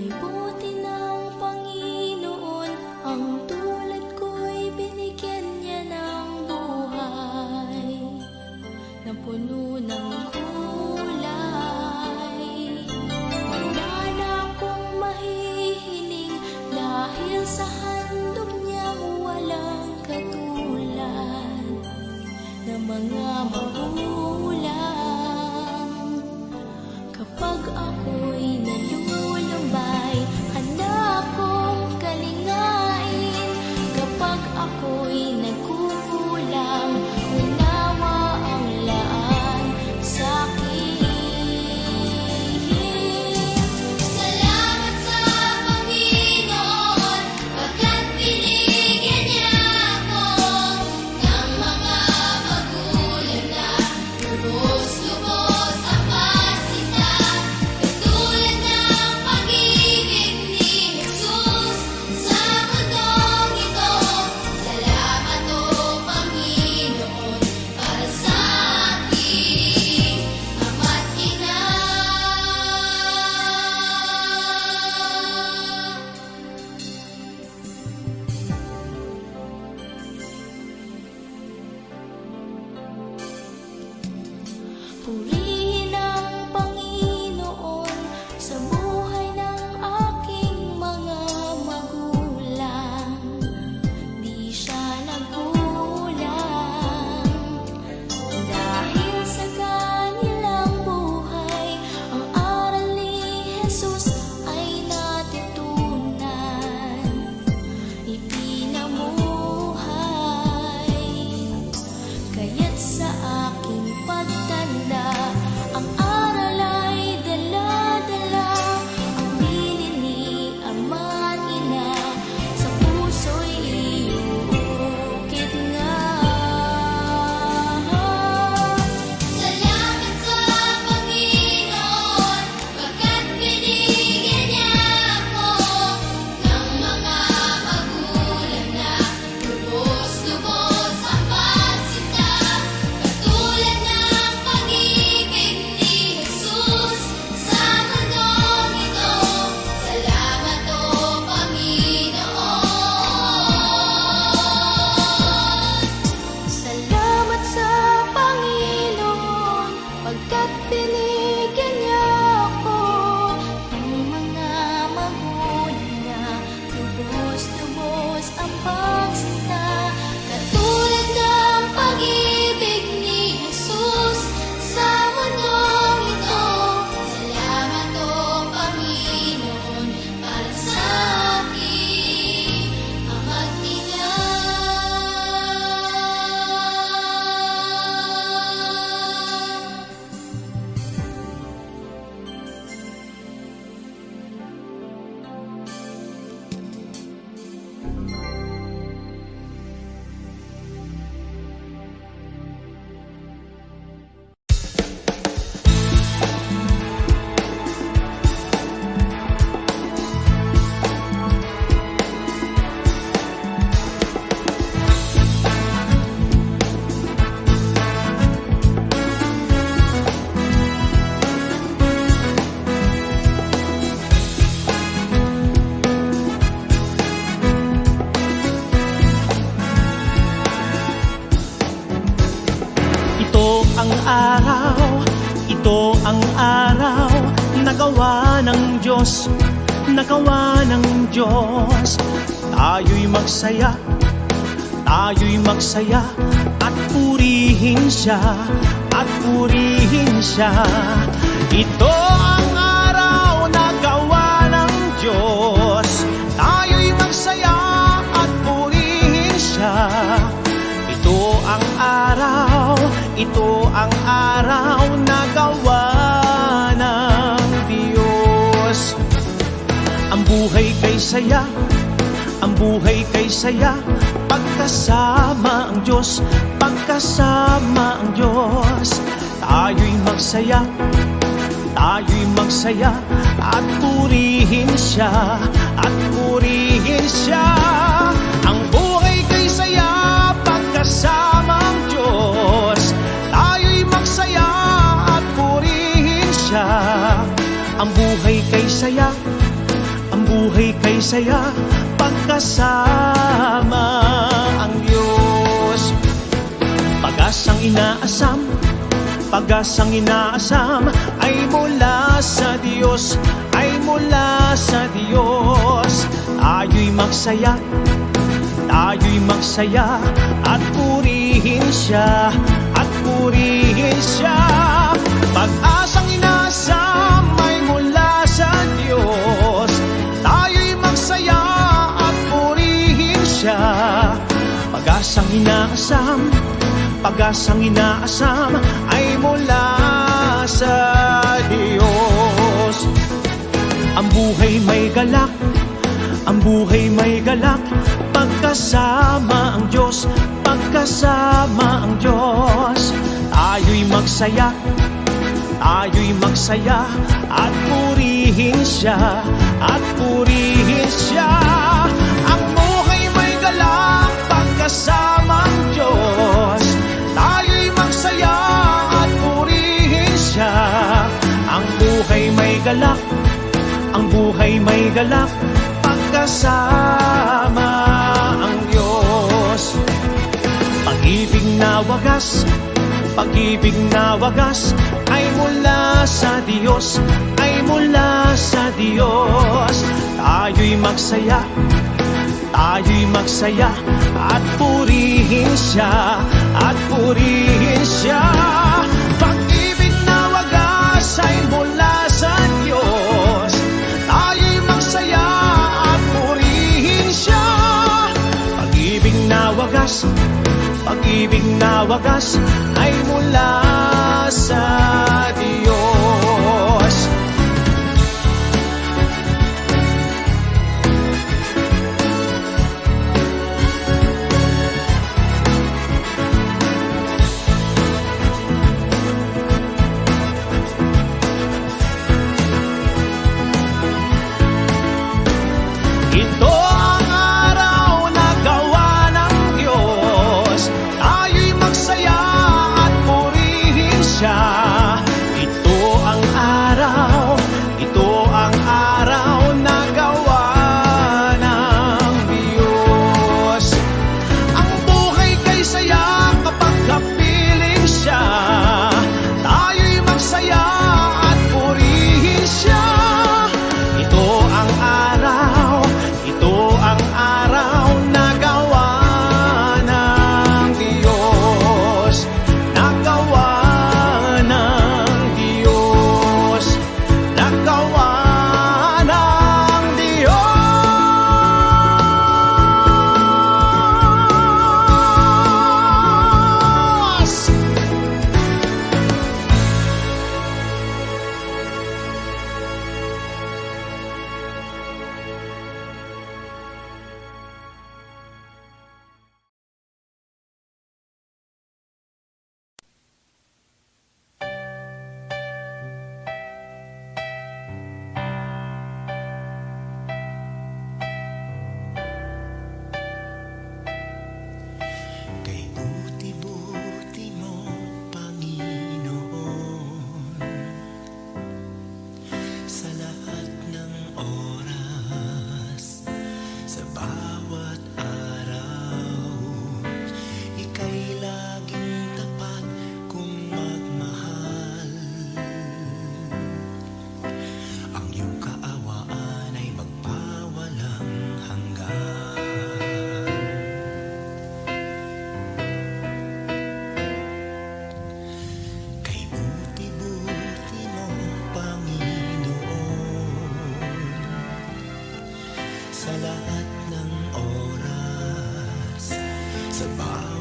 buti ng Panginoon, ang tulad ko'y binigyan niya ng buhay na puno ng kulay. Wala na akong mahihiling dahil sa handog niyang walang katulad na mga magulang. Kapag ako'y nalulambay, handa akong kalingain. Kapag ako'y nagkukulang, unawa ang laan sa'kin. Salamat sa Panginoon, pagkat binigyan niya ako ng mga magulang na lubos-lubos ang pasinta, katulad ng pag-ibig ni Jesus sa mundong ito. Salamat o Panginoon para sa aking ama't ina. Purihin ang Panginoon sa buhay ng aking mga magulang. Di siya nagkulang. Dahil sa kanilang buhay, ang aral ni Jesus ay natutunan, ipinamuhay. Kaya't sa aking pagtanda, ang aral ay dala-dala, ang bilin ni Ama at Ina, sa puso'y iukit nga. Salamat sa Panginoon, pagkat binigyan niya ako ng mga magulang na lubos-lubos ang pasinta, katulad ng pag-ibig ni Jesus sa mundong ito. Salamat o Panginoon. Salamat sa Panginoon, pagkat binigyan niya ako ng mga magulang na lubos-lubos ang pagsinta, katulad ng pag-ibig ni Jesus sa mundong ito. Salamat o Panginoon para sa aking ama't ina. Ito ang araw na gawa ng Diyos, na gawa ng Diyos. Tayo'y magsaya at purihin siya, at purihin siya. Ito ang araw na gawa ng Diyos, tayo'y magsaya at purihin siya. Ito ang araw na gawa ng Diyos. Ang buhay kay saya, pagkasama ang Diyos, pagkasama ang Diyos. Tayo'y magsaya at purihin siya, at purihin siya. Ang buhay kay saya, pagkasama ang Diyos. Tayo'y magsaya at purihin siya. Ang buhay kay saya, buhay kay saya pagkasama ang Diyos. Pag-asang inaasam, pag-asang inaasam ay mula sa Diyos, ay mula sa Diyos. Tayo'y magsaya, tayo'y magsaya at purihin siya, at purihin siya. Pag-asang inaasam ay mula sa Diyos, tayo'y magsaya at purihin siya. Pag-asang inaasam, pag-asang inaasam ay mula sa Diyos. Ang buhay may galak, ang buhay may galak, pagkasama ang Diyos, pagkasama ang Diyos. Tayo'y magsaya, tayo'y magsaya at purihin siya, at purihin siya. Ang buhay may galak, pagkasama ang Diyos. Tayo'y magsaya at purihin siya. Ang buhay may galak, ang buhay may galak, pagkasama ang Diyos. Pag-ibig na wagas, pag-ibig na wagas ay mula sa Diyos, ay mula sa Diyos. Tayo'y magsaya, tayo'y magsaya at purihin siya, at purihin siya. Pag-ibig na wagas ay mula sa Diyos, tayo'y magsaya at purihin siya. Pag-ibig na wagas, pag-ibig na wagas ay mula sa Diyos. Ito ang araw na gawa ng Diyos, tayo'y magsaya at purihin siya. Ito ang araw, ito ang araw na gawa ng Diyos. Ang buhay kay saya kapag kapiling siya, tayo'y magsaya at purihin siya. Ito ang araw, ito ang araw na gawa ng Diyos, na gawa ng Diyos, na gawa ng Diyos. Kay buti-buti mo, Panginoon, sa lahat ng oras, sa bawat araw, ika'y laging tapat kong magmahal. Ang iyong kaawaan ay magpawalang hanggan. Kay buti-buti mo, Panginoon, sa lahat ng oras, sa bawat